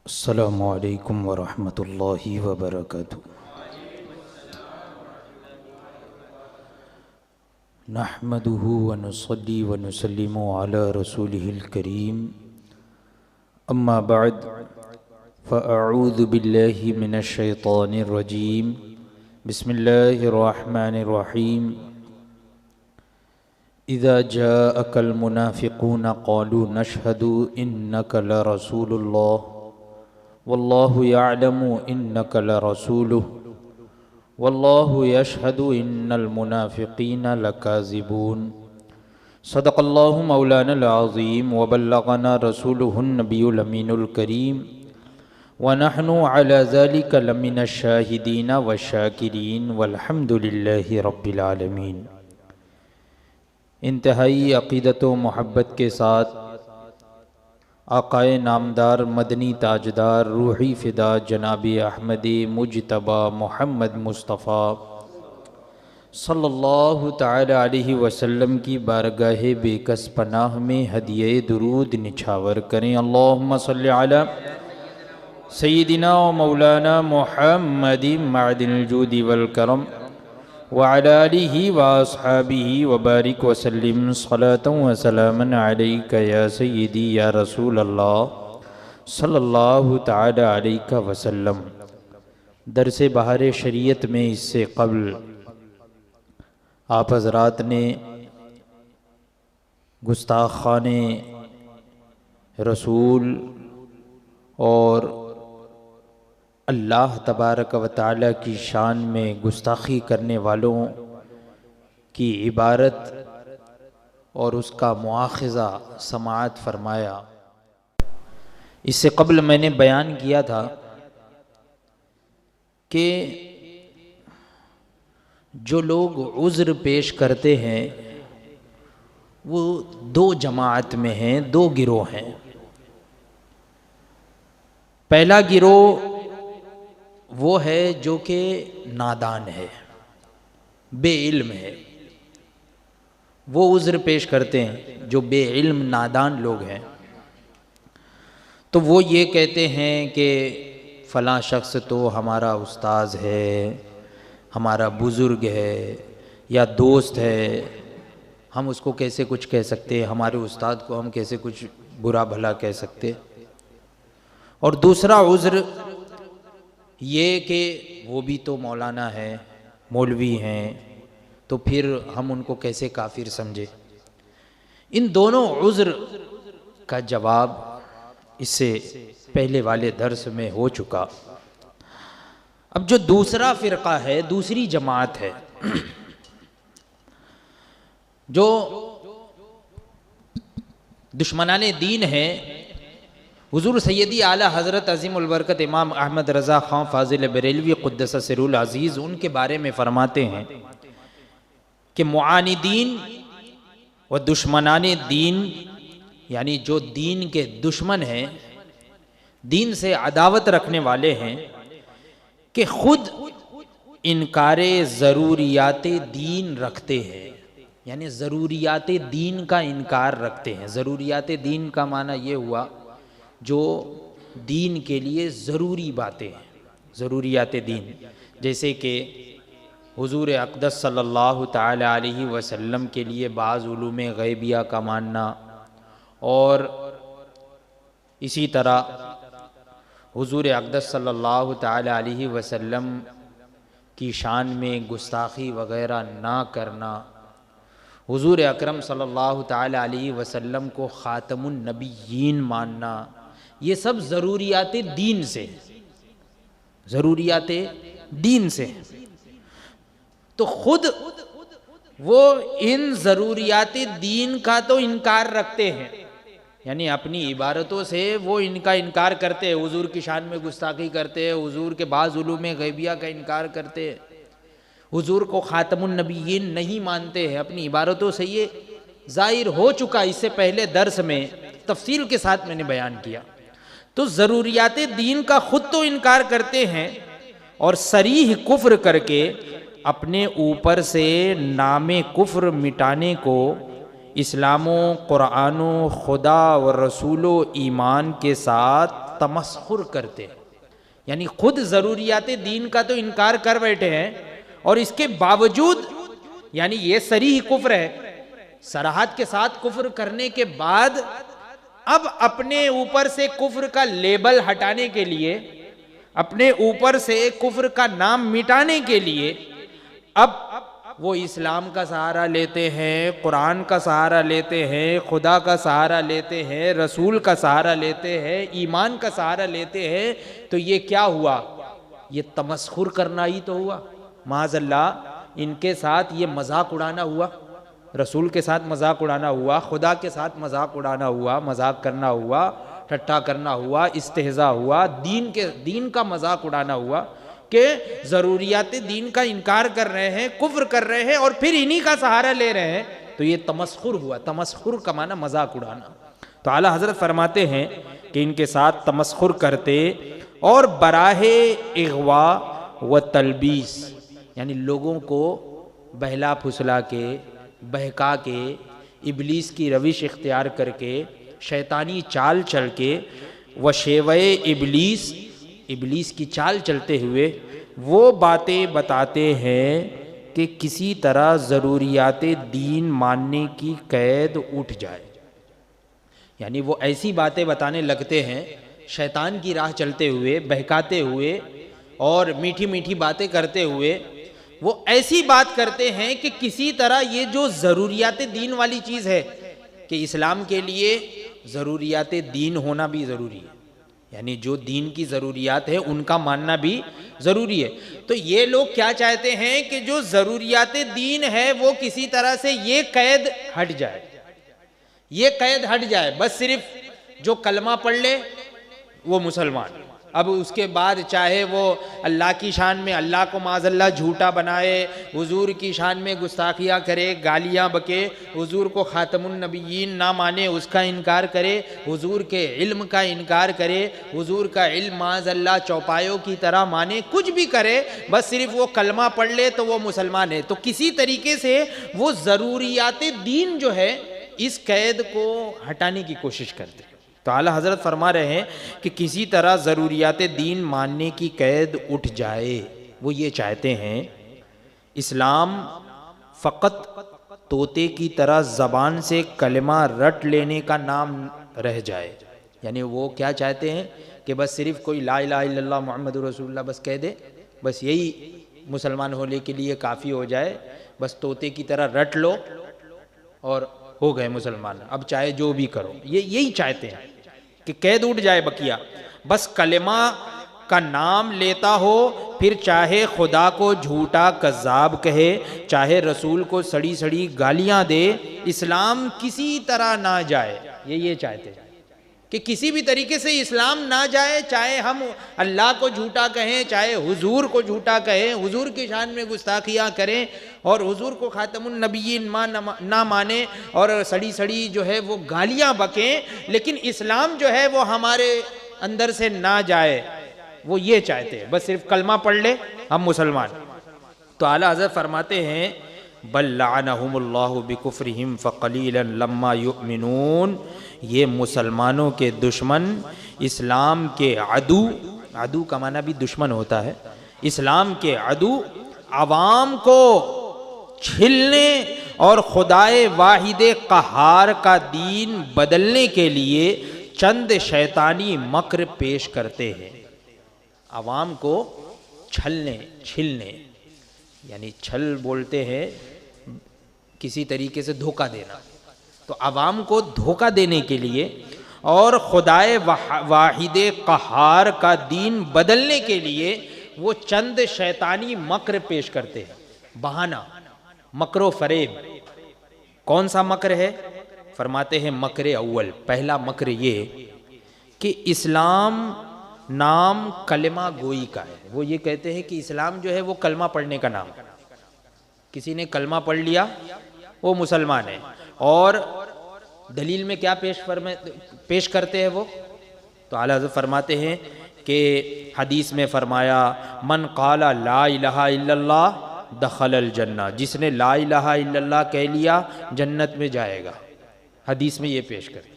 السلام علیکم ورحمۃ اللہ وبرکاتہ۔ نحمده ونصلي ونسلم على رسوله الكريم، اما بعد فاعوذ باللہ من الشیطان الرجیم، بسم اللہ الرحمن الرحیم۔ اذا جاءك المنافقون قالوا نشهد انك لرسول اللہ واللہ یعلم انک لرسولہ واللہ یشہد ان المنافقین لکاذبون۔ صدق اللہ مولانا العظیم وبلغنا رسولہ النبی الامین الکریم ونحن علی ذلک لمن الشاہدین والشاکرین والحمد للہ رب العالمین۔ انتہائی عقیدت و محبت کے ساتھ آقائے نامدار مدنی تاجدار روحی فدا جناب احمد مجتبی محمد مصطفیٰ صلی اللہ تعالی علیہ وسلم کی بارگاہ بے کس پناہ میں ہدیہ درود نچھاور کریں۔ اللہم صلی علی سیدنا و مولانا محمد معدن الجود والکرم وعلى آلہ واصحابہ وبارک وسلم صلاة وسلاما علیک یا سیدی یا رسول اللہ صلی اللہ تعالی علیہ وسلم۔ درس بہار شریعت میں اس سے قبل آپ حضرات نے گستاخان رسول اور اللہ تبارک و تعالی کی شان میں گستاخی کرنے والوں کی عبارت اور اس کا مواخذہ سماعت فرمایا۔ اس سے قبل میں نے بیان کیا تھا کہ جو لوگ عذر پیش کرتے ہیں وہ دو جماعت میں ہیں، دو گروہ ہیں۔ پہلا گروہ وہ ہے جو کہ نادان ہے، بے علم ہے، وہ عذر پیش کرتے ہیں۔ جو بے علم نادان لوگ ہیں تو وہ یہ کہتے ہیں کہ فلاں شخص تو ہمارا استاذ ہے، ہمارا بزرگ ہے یا دوست ہے، ہم اس کو کیسے کچھ کہہ سکتے، ہمارے استاد کو ہم کیسے کچھ برا بھلا کہہ سکتے۔ اور دوسرا عذر یہ کہ وہ بھی تو مولانا ہے، مولوی ہیں، تو پھر ہم ان کو کیسے کافر سمجھے۔ ان دونوں عذر کا جواب اس سے پہلے والے درس میں ہو چکا۔ اب جو دوسرا فرقہ ہے، دوسری جماعت ہے، جو دشمنان دین ہے، حضور سیدی اعلیٰ حضرت عظیم البرکت امام احمد رضا خان فاضل بریلوی قدس سرہ العزیز ان کے بارے میں فرماتے ہیں کہ معاندین و دشمنان دین، یعنی جو دین کے دشمن ہیں، دین سے عداوت رکھنے والے ہیں، کہ خود انکار ضروریات دین رکھتے ہیں، یعنی ضروریات دین کا انکار رکھتے ہیں۔ ضروریات دین کا معنی یہ ہوا جو دین کے لیے ضروری باتیں ہیں، ضروریات دین، جیسے کہ حضور اقدس صلی اللہ تعالی علیہ وسلم کے لیے بعض علوم غیبیہ کا ماننا، اور اسی طرح حضور اقدس صلی اللہ تعالی علیہ وسلم کی شان میں گستاخی وغیرہ نہ کرنا، حضور اکرم صلی اللہ تعالی علیہ وسلم کو خاتم النبیین ماننا، یہ سب ضروریات دین سے، ضروریات دین سے۔ تو خود وہ ان ضروریات دین کا تو انکار رکھتے ہیں، یعنی اپنی عبارتوں سے وہ ان کا انکار کرتے ہیں، حضور کی شان میں گستاخی کرتے ہیں، حضور کے بعض علوم غیبیہ کا انکار کرتے ہیں، حضور کو خاتم النبیین نہیں مانتے ہیں، اپنی عبارتوں سے یہ ظاہر ہو چکا۔ اس سے پہلے درس میں تفصیل کے ساتھ میں نے بیان کیا۔ تو ضروریات دین کا خود تو انکار کرتے ہیں اور صریح کفر کر کے اپنے اوپر سے نام کفر مٹانے کو اسلام و قرآن و خدا و رسول و ایمان کے ساتھ تمسخر کرتے ہیں، یعنی خود ضروریات دین کا تو انکار کر بیٹھے ہیں، اور اس کے باوجود یعنی یہ صریح کفر ہے، صراحت کے ساتھ کفر کرنے کے بعد اب اپنے اوپر سے کفر کا لیبل ہٹانے کے لیے، اپنے اوپر سے کفر کا نام مٹانے کے لیے اب وہ اسلام کا سہارا لیتے ہیں، قرآن کا سہارا لیتے ہیں، خدا کا سہارا لیتے ہیں، رسول کا سہارا لیتے ہیں، ایمان کا سہارا لیتے ہیں۔ تو یہ کیا ہوا؟ یہ تمسخر کرنا ہی تو ہوا۔ معاذ اللہ، ان کے ساتھ یہ مذاق اڑانا ہوا، رسول کے ساتھ مذاق اڑانا ہوا، خدا کے ساتھ مذاق اڑانا ہوا، مذاق کرنا ہوا، ٹھٹا کرنا ہوا، استہزاء ہوا، دین کا مذاق اڑانا ہوا کہ ضروریات دین کا انکار کر رہے ہیں، کفر کر رہے ہیں، اور پھر انہی کا سہارا لے رہے ہیں۔ تو یہ تمسخر ہوا۔ تمسخر کا معنی مذاق اڑانا۔ تو اعلیٰ حضرت فرماتے ہیں کہ ان کے ساتھ تمسخر کرتے اور براہ اغوا و تلبیس، یعنی لوگوں کو بہلا پھسلا کے، بہکا کے، ابلیس کی روش اختیار کر کے، شیطانی چال چل کے، و شیوے ابلیس، ابلیس کی چال چلتے ہوئے وہ باتیں بتاتے ہیں کہ کسی طرح ضروریات دین ماننے کی قید اٹھ جائے۔ یعنی وہ ایسی باتیں بتانے لگتے ہیں، شیطان کی راہ چلتے ہوئے، بہکاتے ہوئے اور میٹھی میٹھی باتیں کرتے ہوئے، وہ ایسی بات کرتے ہیں کہ کسی طرح یہ جو ضروریات دین والی چیز ہے کہ اسلام کے لیے ضروریات دین ہونا بھی ضروری ہے، یعنی جو دین کی ضروریات ہے ان کا ماننا بھی ضروری ہے۔ تو یہ لوگ کیا چاہتے ہیں کہ جو ضروریات دین ہے وہ کسی طرح سے یہ قید ہٹ جائے، یہ قید ہٹ جائے، بس صرف جو کلمہ پڑھ لے وہ مسلمان۔ اب اس کے بعد چاہے وہ اللہ کی شان میں اللہ کو معاذ اللہ جھوٹا بنائے، حضور کی شان میں گستاخیاں کرے، گالیاں بکے، حضور کو خاتم النبیین نہ مانے، اس کا انکار کرے، حضور کے علم کا انکار کرے، حضور کا علم معاذ اللہ چوپایوں کی طرح مانے، کچھ بھی کرے، بس صرف وہ کلمہ پڑھ لے تو وہ مسلمان ہے۔ تو کسی طریقے سے وہ ضروریات دین جو ہے اس قید کو ہٹانے کی کوشش کرتے۔ تو اعلیٰ حضرت فرما رہے ہیں کہ کسی طرح ضروریات دین ماننے کی قید اٹھ جائے، وہ یہ چاہتے ہیں اسلام فقط طوطے کی طرح زبان سے کلمہ رٹ لینے کا نام رہ جائے۔ یعنی وہ کیا چاہتے ہیں کہ بس صرف کوئی لا الہ الا اللہ محمد رسول اللہ بس کہہ دے، بس یہی مسلمان ہونے کے لیے کافی ہو جائے، بس طوطے کی طرح رٹ لو اور ہو گئے مسلمان، اب چاہے جو بھی کرو۔ یہی چاہتے ہیں کہ قید اٹھ جائے بقیہ، بس کلمہ کا نام لیتا ہو، پھر چاہے خدا کو جھوٹا کذاب کہے، چاہے رسول کو سڑی سڑی گالیاں دے، اسلام کسی طرح نہ جائے۔ یہ چاہتے ہیں کہ کسی بھی طریقے سے اسلام نہ جائے، چاہے ہم اللہ کو جھوٹا کہیں، چاہے حضور کو جھوٹا کہیں، حضور کی شان میں گستاخیاں کریں اور حضور کو خاتم النبیین نہ مانے اور سڑی سڑی جو ہے وہ گالیاں بکیں، لیکن اسلام جو ہے وہ ہمارے اندر سے نہ جائے، وہ یہ چاہتے ہیں بس صرف کلمہ پڑھ لے ہم مسلمان۔ تو اعلیٰ حضرت فرماتے ہیں بل لعنہم اللہ بکفرہم فقلیلا لما یؤمنون، یہ مسلمانوں کے دشمن، اسلام کے عدو، عدو کا معنی بھی دشمن ہوتا ہے، اسلام کے عدو عوام کو چھلنے اور خدائے واحد قہار کا دین بدلنے کے لیے چند شیطانی مکر پیش کرتے ہیں۔ عوام کو چھلنے یعنی چھل بولتے ہیں کسی طریقے سے دھوکہ دینا، تو عوام کو دھوکہ دینے کے لیے اور خدائے واحد قہار کا دین بدلنے کے لیے وہ چند شیطانی مکر پیش کرتے ہیں، بہانہ، مکر و فریب۔ کون سا مکر ہے؟ فرماتے ہیں مکر اول، پہلا مکر یہ کہ اسلام نام کلمہ گوئی کا ہے۔ وہ یہ کہتے ہیں کہ اسلام جو ہے وہ کلمہ پڑھنے کا نام، کسی نے کلمہ پڑھ لیا وہ مسلمان ہے۔ اور دلیل میں کیا پیش کرتے ہیں وہ؟ تو اعلیٰ حضرت فرماتے ہیں کہ حدیث میں فرمایا من قال لا الہ الا اللہ دخل الجنہ، جس نے لا الہ الا اللہ کہہ لیا جنت میں جائے گا۔ حدیث میں یہ پیش کرتے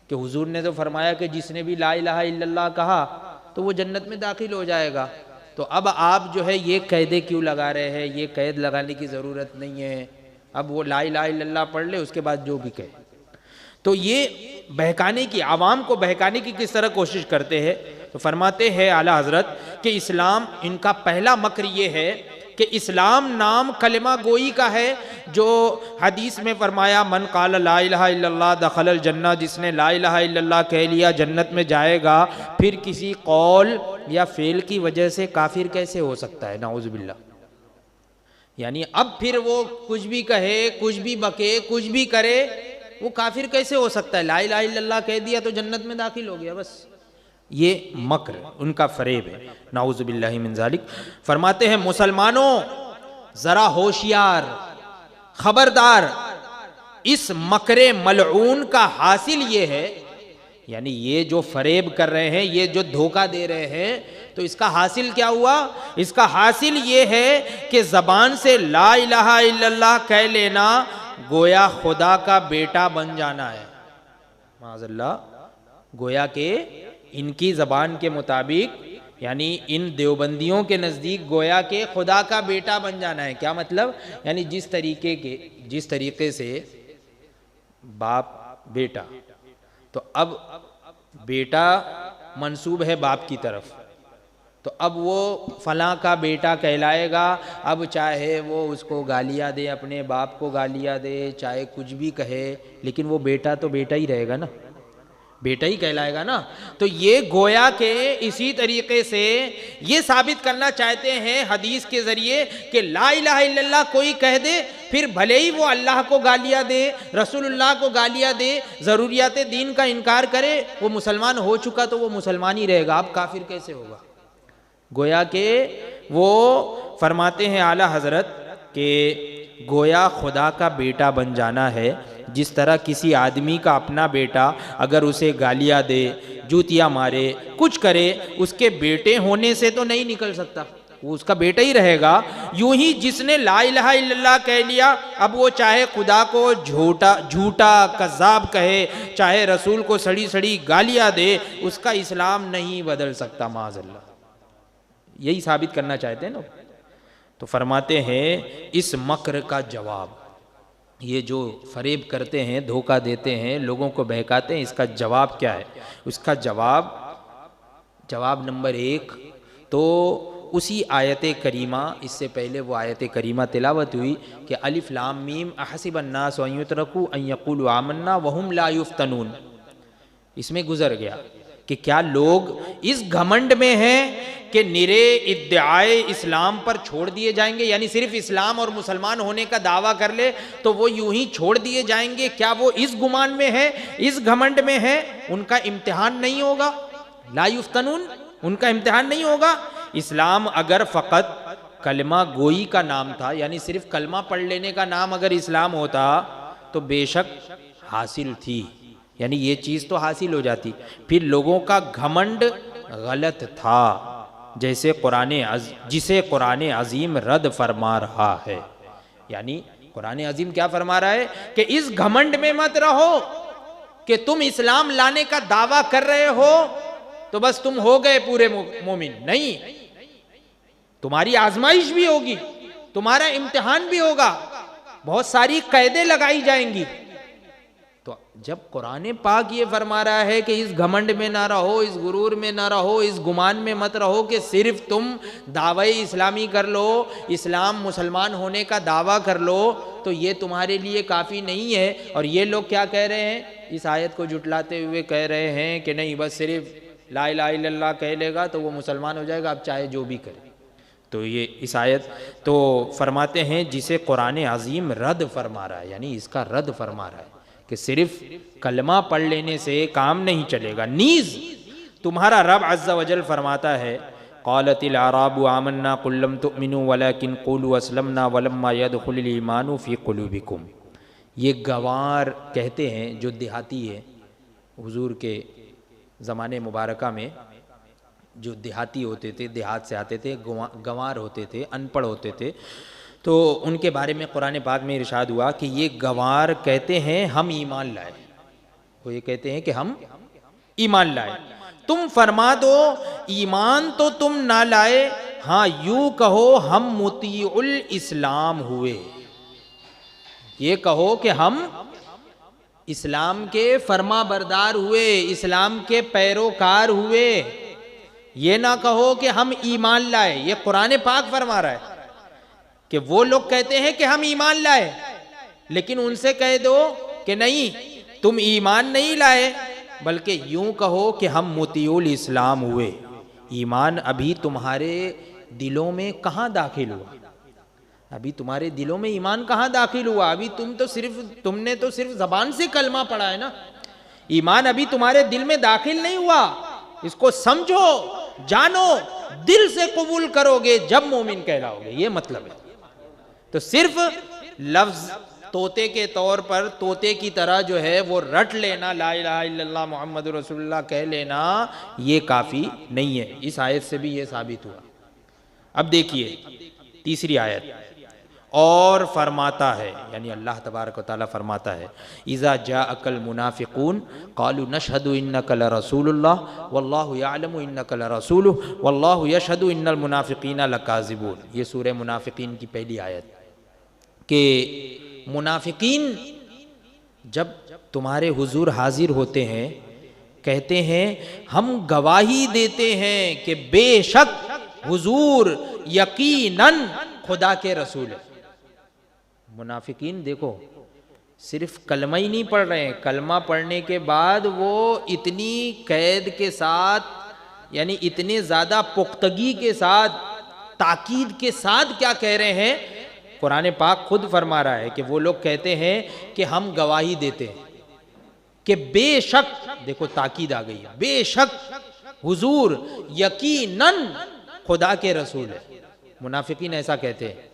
کہ کہ حضور نے تو فرمایا کہ جس نے بھی لا الہ الا اللہ کہا تو وہ جنت میں داخل ہو جائے گا، تو اب آپ جو ہے یہ قیدیں کیوں لگا رہے ہیں؟ یہ قید لگانے کی ضرورت نہیں ہے، اب وہ لا الہ الا اللہ پڑھ لے، اس کے بعد جو بھی کہے۔ تو یہ بہکانے کی، عوام کو بہکانے کی کس طرح کوشش کرتے ہیں؟ تو فرماتے ہیں اعلیٰ حضرت کہ اسلام، ان کا پہلا مکر یہ ہے کہ اسلام نام کلمہ گوئی کا ہے، جو حدیث میں فرمایا من قال لا الہ الا اللہ دخل الجنہ، جس نے لا الہ الا اللہ کہہ لیا جنت میں جائے گا۔ پھر کسی قول یا فعل کی وجہ سے کافر کیسے ہو سکتا ہے؟ نعوذ باللہ۔ یعنی اب پھر وہ کچھ بھی کہے، کچھ بھی بکے، کچھ بھی کرے، وہ کافر کیسے ہو سکتا ہے؟ لا الہ الا اللہ کہہ دیا تو جنت میں داخل ہو گیا، بس۔ یہ مکر ان کا فریب ہے، نعوذ باللہ من ذالک۔ فرماتے ہیں مسلمانوں ذرا ہوشیار، خبردار، اس مکر ملعون کا حاصل یہ ہے، یعنی یہ جو فریب کر رہے ہیں، یہ جو دھوکہ دے رہے ہیں، تو اس کا حاصل کیا ہوا؟ اس کا حاصل یہ ہے کہ زبان سے لا الہ الا اللہ کہہ لینا گویا خدا کا بیٹا بن جانا ہے، معاذ اللہ۔ گویا کہ ان کی زبان کے مطابق، یعنی ان دیوبندیوں کے نزدیک گویا کہ خدا کا بیٹا بن جانا ہے۔ کیا مطلب؟ یعنی جس طریقے سے باپ بیٹا، تو اب بیٹا منسوب ہے باپ کی طرف، تو اب وہ فلاں کا بیٹا کہلائے گا۔ اب چاہے وہ اس کو گالیاں دے، اپنے باپ کو گالیاں دے، چاہے کچھ بھی کہے، لیکن وہ بیٹا تو بیٹا ہی رہے گا نا، بیٹا ہی کہلائے گا نا۔ تو یہ گویا کہ اسی طریقے سے یہ ثابت کرنا چاہتے ہیں حدیث کے ذریعے کہ لا الہ الا اللہ کوئی کہہ دے، پھر بھلے ہی وہ اللہ کو گالیاں دے، رسول اللہ کو گالیاں دے، ضروریات دین کا انکار کرے، وہ مسلمان ہو چکا تو وہ مسلمان ہی رہے گا، اب کافر کیسے ہوگا؟ گویا کہ وہ فرماتے ہیں اعلیٰ حضرت کہ گویا خدا کا بیٹا بن جانا ہے۔ جس طرح کسی آدمی کا اپنا بیٹا اگر اسے گالیاں دے، جوتیاں مارے، کچھ کرے، اس کے بیٹے ہونے سے تو نہیں نکل سکتا، وہ اس کا بیٹا ہی رہے گا۔ یوں ہی جس نے لا الہ الا اللہ کہہ لیا، اب وہ چاہے خدا کو جھوٹا کذاب کہے، چاہے رسول کو سڑی سڑی گالیاں دے، اس کا اسلام نہیں بدل سکتا، معاذ اللہ۔ یہی ثابت کرنا چاہتے ہیں نا۔ تو فرماتے ہیں اس مکر کا جواب، یہ جو فریب کرتے ہیں، دھوکہ دیتے ہیں، لوگوں کو بہکاتے ہیں، اس کا جواب کیا ہے؟ اس کا جواب نمبر 1 تو اسی آیت کریمہ، اس سے پہلے وہ آیت کریمہ تلاوت ہوئی کہ الف لام میم احسب الناس ان یترکوا ان یقولوا آمنا وہم لا یفتنون، اس میں گزر گیا کہ کیا لوگ اس گھمنڈ میں ہیں کہ نرے ادعائے اسلام پر چھوڑ دیے جائیں گے، یعنی صرف اسلام اور مسلمان ہونے کا دعویٰ کر لے تو وہ یوں ہی چھوڑ دیے جائیں گے؟ کیا وہ اس گمان میں ہے، اس گھمنڈ میں ہے؟ ان کا امتحان نہیں ہوگا، لا یفتنون، ان کا امتحان نہیں ہوگا۔ اسلام اگر فقط کلمہ گوئی کا نام تھا، یعنی صرف کلمہ پڑھ لینے کا نام اگر اسلام ہوتا تو بے شک حاصل تھی، یعنی یہ چیز تو حاصل ہو جاتی۔ پھر لوگوں کا گھمنڈ غلط تھا، جیسے جسے قرآن عظیم رد فرما رہا ہے۔ یعنی قرآن عظیم کیا فرما رہا ہے کہ اس گھمنڈ میں مت رہو کہ تم اسلام لانے کا دعویٰ کر رہے ہو تو بس تم ہو گئے پورے مومن، نہیں، تمہاری آزمائش بھی ہوگی، تمہارا امتحان بھی ہوگا، بہت ساری قیدیں لگائی جائیں گی۔ تو جب قرآن پاک یہ فرما رہا ہے کہ اس گھمنڈ میں نہ رہو، اس غرور میں نہ رہو، اس گمان میں مت رہو کہ صرف تم دعوی اسلامی کر لو، اسلام مسلمان ہونے کا دعویٰ کر لو، تو یہ تمہارے لیے کافی نہیں ہے۔ اور یہ لوگ کیا کہہ رہے ہیں؟ اس آیت کو جھٹلاتے ہوئے کہہ رہے ہیں کہ نہیں، بس صرف لا الہ الا اللہ کہہ لے گا تو وہ مسلمان ہو جائے گا، اب چاہے جو بھی کرے۔ تو یہ اس آیت تو فرماتے ہیں جسے قرآن عظیم رد فرما رہا ہے، یعنی اس کا رد فرما رہا ہے کہ صرف کلمہ پڑھ لینے سے کام نہیں چلے گا، نیز تمہارا رب عز و جل فرماتا ہے قالت الاعراب آمنا قل لم تؤمنوا ولكن قولوا اسلمنا ولما يدخل الايمان في قلوبكم۔ یہ گوار کہتے ہیں جو دیہاتی ہے، حضور کے زمانے مبارکہ میں جو دیہاتی ہوتے تھے، دیہات سے آتے تھے، گنوار ہوتے تھے، ان پڑھ ہوتے تھے، تو ان کے بارے میں قرآن پاک میں ارشاد ہوا کہ یہ گنوار کہتے ہیں ہم ایمان لائے، وہ یہ کہتے ہیں کہ ہم ایمان لائے. تم فرما دو ایمان تو تم نہ لائے، ہاں یوں کہو ہم مطیع الاسلام ہوئے. یہ کہو کہ ہم اسلام کے فرما بردار ہوئے، اسلام کے پیروکار ہوئے. یہ نہ کہو کہ ہم ایمان لائے. یہ قرآن پاک فرما رہا ہے کہ وہ لوگ کہتے ہیں کہ ہم ایمان لائے، لیکن ان سے کہہ دو کہ نہیں، تم ایمان نہیں لائے، بلکہ یوں کہو کہ ہم مطیع الاسلام ہوئے. ایمان ابھی تمہارے دلوں میں کہاں داخل ہوا؟ ابھی تمہارے دلوں میں ایمان کہاں داخل ہوا؟ ابھی تم نے تو صرف زبان سے کلمہ پڑھا ہے نا. ایمان ابھی تمہارے دل میں داخل نہیں ہوا. اس کو سمجھو، جانو، دل سے قبول کرو گے جب مومن کہلاؤ گے. یہ مطلب ہے. تو صرف لفظ طوطے کے طور پر، طوطے کی طرح جو ہے وہ رٹ لینا، لا الہ الا اللہ محمد رسول اللہ کہہ لینا، یہ کافی نہیں ہے. اس آیت سے بھی یہ ثابت ہوا. اب دیکھیے تیسری آیت. اور فرماتا ہے، یعنی اللہ تبارک و تعالیٰ فرماتا ہے، اذا جاءک المنافقون قالوا نشهد انک لرسول اللہ واللہ یعلم انک لرسولہ واللہ یشہد ان المنافقین لکاذبون. یہ سورہ منافقین کی پہلی آیت. کہ منافقین جب تمہارے حضور حاضر ہوتے ہیں، کہتے ہیں ہم گواہی دیتے ہیں کہ بے شک حضور یقیناً خدا کے رسول ہے. منافقین دیکھو صرف کلمہ ہی نہیں پڑھ رہے ہیں، کلمہ پڑھنے کے بعد وہ اتنی قید کے ساتھ، یعنی اتنے زیادہ پختگی کے ساتھ، تاکید کے ساتھ کیا کہہ رہے ہیں. قرآن پاک خود فرما رہا ہے کہ وہ لوگ کہتے ہیں کہ ہم گواہی دیتے ہیں کہ بے شک، دیکھو تاکید آ گئی، بے شک حضور یقیناً خدا کے رسول ہے. منافقین ایسا کہتے ہیں.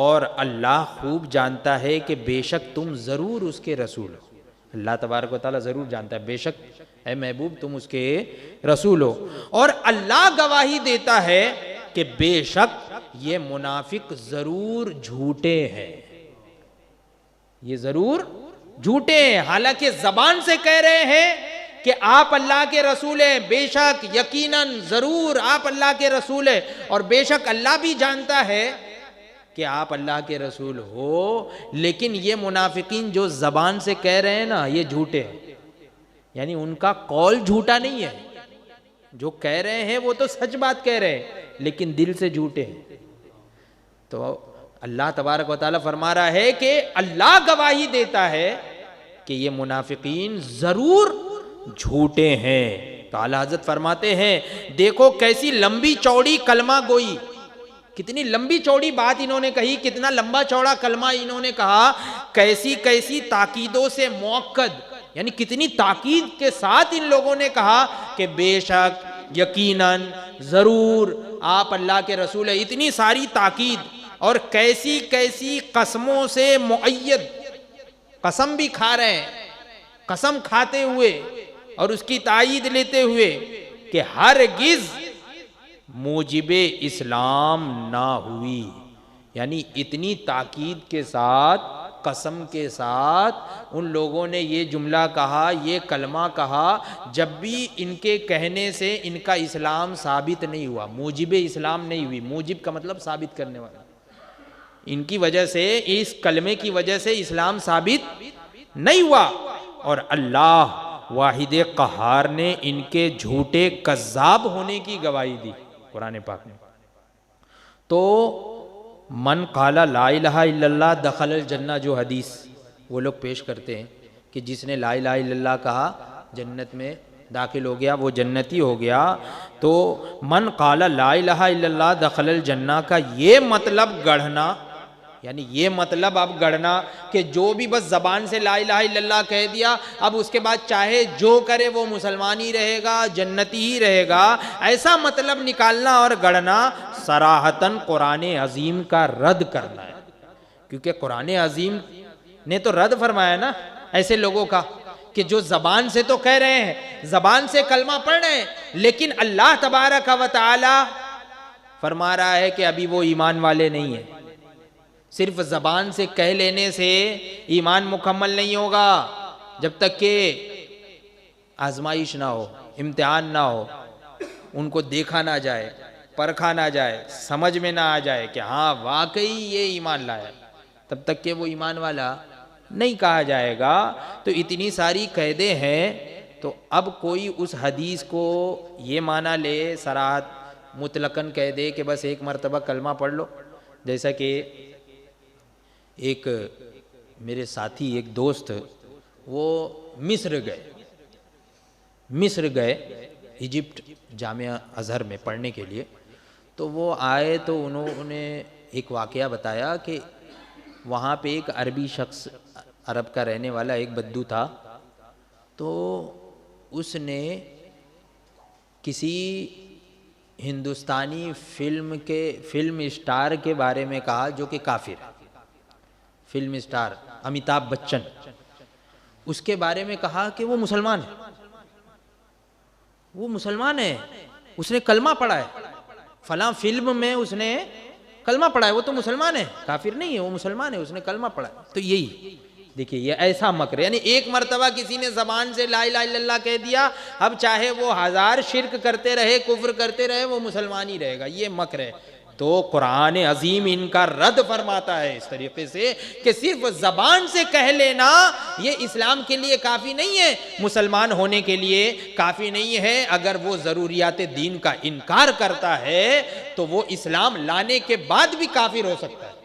اور اللہ خوب جانتا ہے کہ بے شک تم ضرور اس کے رسول ہو. اللہ تبارک و تعالیٰ ضرور جانتا ہے، بے شک اے محبوب تم اس کے رسول ہو. اور اللہ گواہی دیتا ہے کہ بے شک یہ منافق ضرور جھوٹے ہیں، یہ ضرور جھوٹے ہیں. حالانکہ زبان سے کہہ رہے ہیں کہ آپ اللہ کے رسول ہیں، بے شک یقیناً ضرور آپ اللہ کے رسول ہیں. اور بے شک اللہ بھی جانتا ہے کہ آپ اللہ کے رسول ہو. لیکن یہ منافقین جو زبان سے کہہ رہے ہیں نا، یہ جھوٹے ہیں. یعنی ان کا قول جھوٹا نہیں ہے، جو کہہ رہے ہیں وہ تو سچ بات کہہ رہے ہیں، لیکن دل سے جھوٹے ہیں. تو اللہ تبارک و تعالیٰ فرما رہا ہے کہ اللہ گواہی دیتا ہے کہ یہ منافقین ضرور جھوٹے ہیں. تو اعلیٰ حضرت فرماتے ہیں دیکھو کیسی لمبی چوڑی کلمہ گوئی، کتنی لمبی چوڑی بات انہوں نے کہی، کتنا لمبا چوڑا کلمہ انہوں نے کہا، کیسی کیسی تاکیدوں سے موقد، یعنی کتنی تاکید کے ساتھ ان لوگوں نے کہا کہ بے شک یقیناً ضرور آپ اللہ کے رسول ہیں. اتنی ساری تاکید، اور کیسی کیسی قسموں سے مؤید، قسم بھی کھا رہے ہیں، قسم کھاتے ہوئے اور اس کی تائید لیتے ہوئے کہ ہرگز موجب اسلام نہ ہوئی. یعنی اتنی تاکید کے ساتھ، قسم کے ساتھ ان لوگوں نے یہ جملہ کہا، یہ کلمہ کہا، جب بھی ان کے کہنے سے ان کا اسلام ثابت نہیں ہوا، موجب اسلام نہیں ہوئی. موجب کا مطلب ثابت کرنے والا. ان کی وجہ سے، اس کلمے کی وجہ سے اسلام ثابت نہیں ہوا. اور اللہ واحد قہار نے ان کے جھوٹے کذاب ہونے کی گواہی دی قرآن پاک نے. تو من قال لا الہ الا اللہ دخل الجنہ، جو حدیث وہ لوگ پیش کرتے ہیں کہ جس نے لا الہ الا اللہ کہا جنت میں داخل ہو گیا، وہ جنتی ہو گیا. تو من قال لا الہ الا اللہ دخل الجنہ کا یہ مطلب گڑھنا، یعنی یہ مطلب اب گڑھنا کہ جو بھی بس زبان سے لا الہ الا اللہ کہہ دیا، اب اس کے بعد چاہے جو کرے وہ مسلمان ہی رہے گا، جنتی ہی رہے گا، ایسا مطلب نکالنا اور گڑھنا صراحتاً قرآن عظیم کا رد کرنا ہے. کیونکہ قرآن عظیم نے تو رد فرمایا نا ایسے لوگوں کا کہ جو زبان سے تو کہہ رہے ہیں، زبان سے کلمہ پڑھ رہے ہیں، لیکن اللہ تبارک و تعالی فرما رہا ہے کہ ابھی وہ ایمان والے نہیں ہیں. صرف زبان سے کہہ لینے سے ایمان مکمل نہیں ہوگا. جب تک کہ آزمائش نہ ہو، امتحان نہ ہو، ان کو دیکھا نہ جائے، پرکھا نہ جائے، سمجھ میں نہ آ جائے کہ ہاں واقعی یہ ایمان لایا، تب تک کہ وہ ایمان والا نہیں کہا جائے گا۔ تو اتنی ساری قیدیں ہیں، تو اب کوئی اس حدیث کو یہ معنی لے صراحت مطلقاً کہہ دے کہ بس ایک مرتبہ کلمہ پڑھ لو، جیسا کہ ایک میرے ساتھی ایک دوست وہ مصر گئے ایجپٹ جامعہ ازہر میں پڑھنے کے لیے، تو وہ آئے تو انہوں نے ایک واقعہ بتایا کہ وہاں پہ ایک عربی شخص، عرب کا رہنے والا ایک بدو تھا، تو اس نے کسی ہندوستانی فلم اسٹار کے بارے میں کہا جو کہ کافر ہے، فلم اسٹار امیتابھ بچن، اس کے بارے میں کہا کہ وہ مسلمان ہے، وہ مسلمان ہے، اس نے کلمہ پڑھا ہے، فلاں فلم میں اس نے کلمہ پڑھا ہے، وہ تو مسلمان ہے، کافر نہیں ہے، وہ مسلمان ہے، اس نے کلمہ پڑھا ہے۔ تو یہی دیکھیے یہ ایسا مکر ہے، یعنی ایک مرتبہ کسی نے زبان سے لا الہ الا اللہ کہہ دیا، اب چاہے وہ 1000 شرک کرتے رہے، کفر کرتے رہے، وہ مسلمان ہی رہے گا، یہ مکر ہے۔ تو قرآن عظیم ان کا رد فرماتا ہے اس طریقے سے کہ صرف زبان سے کہہ لینا یہ اسلام کے لیے کافی نہیں ہے، مسلمان ہونے کے لیے کافی نہیں ہے۔ اگر وہ ضروریات دین کا انکار کرتا ہے تو وہ اسلام لانے کے بعد بھی کافر ہو سکتا ہے۔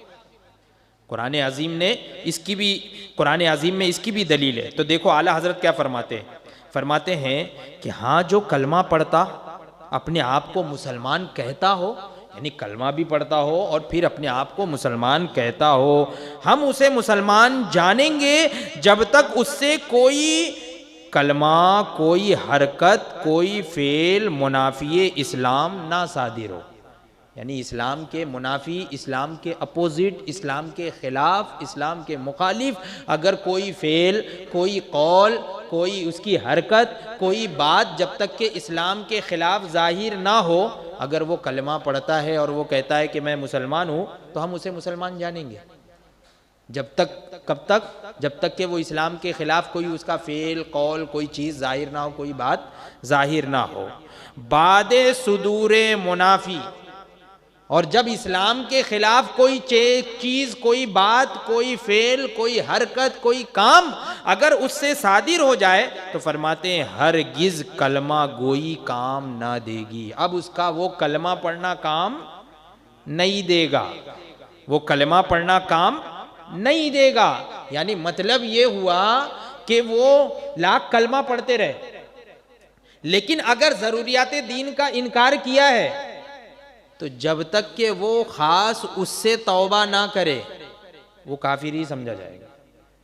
قرآن عظیم میں اس کی بھی دلیل ہے۔ تو دیکھو اعلیٰ حضرت کیا فرماتے ہیں کہ ہاں جو کلمہ پڑھتا اپنے آپ کو مسلمان کہتا ہو، یعنی کلمہ بھی پڑھتا ہو اور پھر اپنے آپ کو مسلمان کہتا ہو، ہم اسے مسلمان جانیں گے جب تک اس سے کوئی کلمہ، کوئی حرکت، کوئی فعل منافی اسلام نہ صادر ہو، یعنی اسلام کے منافی، اسلام کے اپوزٹ، اسلام کے خلاف، اسلام کے مخالف اگر کوئی فعل، کوئی قول، کوئی اس کی حرکت، کوئی بات جب تک کہ اسلام کے خلاف ظاہر نہ ہو، اگر وہ کلمہ پڑھتا ہے اور وہ کہتا ہے کہ میں مسلمان ہوں، تو ہم اسے مسلمان جانیں گے۔ کب تک؟ جب تک کہ وہ اسلام کے خلاف کوئی اس کا فعل، قول، کوئی چیز ظاہر نہ ہو، کوئی بات ظاہر نہ ہو۔ بعد صدور منافی، اور جب اسلام کے خلاف کوئی چیز، کوئی بات، کوئی فعل، کوئی حرکت، کوئی کام اگر اس سے صادر ہو جائے تو فرماتے ہیں ہرگز کلمہ گوئی کام نہ دے گی۔ اب اس کا وہ کلمہ پڑھنا کام نہیں دے گا، وہ کلمہ پڑھنا کام نہیں دے گا، یعنی مطلب یہ ہوا کہ وہ لاکھ کلمہ پڑھتے رہے، لیکن اگر ضروریات دین کا انکار کیا ہے تو جب تک کہ وہ خاص اس سے توبہ نہ کرے وہ کافر ہی سمجھا جائے گا۔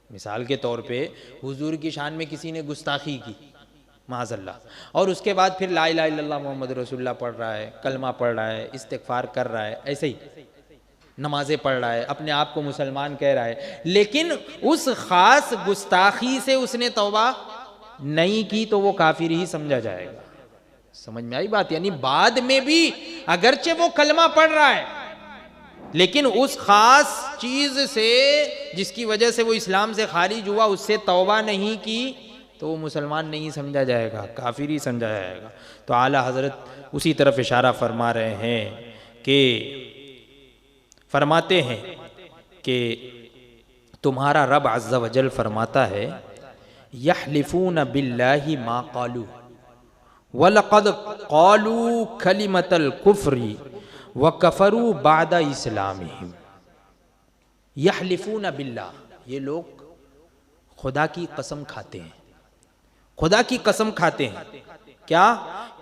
مثال کے طور پہ حضور کی شان میں کسی نے گستاخی کی معاذ اللہ، اور اس کے بعد پھر لا الہ الا اللہ محمد رسول اللہ پڑھ رہا ہے، کلمہ پڑھ رہا ہے، استغفار کر رہا ہے، ایسے ہی نمازیں پڑھ رہا ہے، اپنے آپ کو مسلمان کہہ رہا ہے، لیکن اس خاص گستاخی سے اس نے توبہ نہیں کی تو وہ کافر ہی سمجھا جائے گا۔ سمجھ میں آئی بات؟ یعنی بعد میں بھی اگرچہ وہ کلمہ پڑھ رہا ہے لیکن اس خاص چیز سے جس کی وجہ سے وہ اسلام سے خارج ہوا اس سے توبہ نہیں کی تو وہ مسلمان نہیں سمجھا جائے گا، کافر ہی سمجھا جائے گا۔ تو اعلیٰ حضرت اسی طرف اشارہ فرما رہے ہیں کہ فرماتے ہیں کہ تمہارا رب عز و جل فرماتا ہے یحلفون باللہ ما قالوا وَلَقَدْ قَالُوا كَلِمَةَ الْكُفْرِ وَكَفَرُوا بَعْدَ إِسْلَامِهِمْ۔ یحلفون باللہ، یہ لوگ خدا کی قسم کھاتے ہیں، خدا کی قسم کھاتے ہیں کیا؟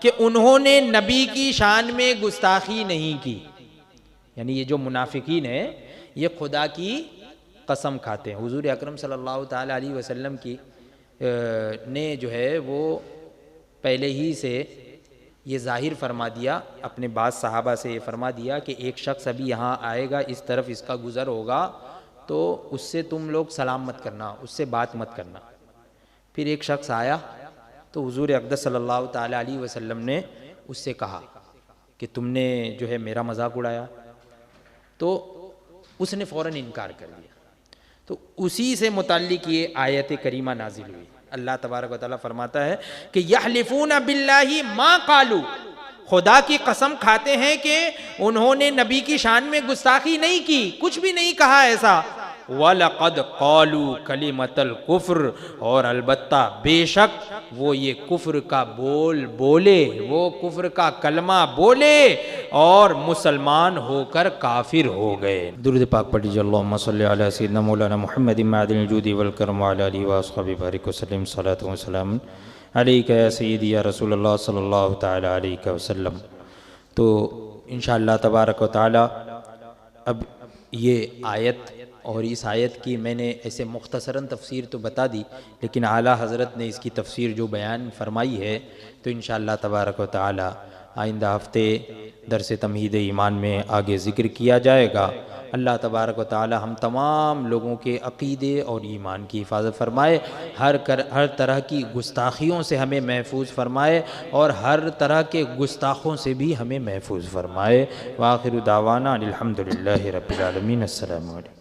کہ انہوں نے نبی کی شان میں گستاخی نہیں کی، یعنی یہ جو منافقین ہیں یہ خدا کی قسم کھاتے ہیں۔ حضور اکرم صلی اللہ تعالی علیہ وسلم کی نے جو ہے وہ پہلے ہی سے یہ ظاہر فرما دیا، اپنے بعض صحابہ سے یہ فرما دیا کہ ایک شخص ابھی یہاں آئے گا، اس طرف اس کا گزر ہوگا تو اس سے تم لوگ سلام مت کرنا، اس سے بات مت کرنا۔ پھر ایک شخص آیا تو حضور اقدس صلی اللہ تعالی علیہ وسلم نے اس سے کہا کہ تم نے جو ہے میرا مذاق اڑایا، تو اس نے فوراً انکار کر دیا۔ تو اسی سے متعلق یہ آیت کریمہ نازل ہوئی اللہ تبارک و تعالیٰ فرماتا ہے کہ یحلفون باللہ ما قالوا، خدا کی قسم کھاتے ہیں کہ انہوں نے نبی کی شان میں گستاخی نہیں کی، کچھ بھی نہیں کہا ایسا۔ وَلَقَدْ قَالُوا كَلِمَةَ الْكُفْرِ، اور البتہ بے شک وہ یہ کفر کا بول بولے، وہ کفر کا کلمہ بولے اور مسلمان ہو کر کافر ہو گئے۔ درود پاک پڑھ لیجیے، اللہم صلی علی سیدنا مولانا محمد معدن الجود والکرم وعلی آلہ واصحابہ بارک وسلم، صلاۃ و سلام علیکہ یا سیدی یا رسول اللہ صلی اللہ تعالی علیہ وسلم۔ تو انشاءاللہ تبارک و تعالی اب یہ آیت اور اس آیت کی میں نے ایسے مختصراً تفسیر تو بتا دی، لیکن اعلیٰ حضرت نے اس کی تفسیر جو بیان فرمائی ہے تو انشاءاللہ تبارک و تعالی آئندہ ہفتے درس تمہید ایمان میں آگے ذکر کیا جائے گا۔ اللہ تبارک و تعالی ہم تمام لوگوں کے عقیدے اور ایمان کی حفاظت فرمائے، ہر طرح کی گستاخیوں سے ہمیں محفوظ فرمائے اور ہر طرح کے گستاخوں سے بھی ہمیں محفوظ فرمائے۔ وآخر دعوانا الحمدللہ رب العالمین۔ السلام علیکم۔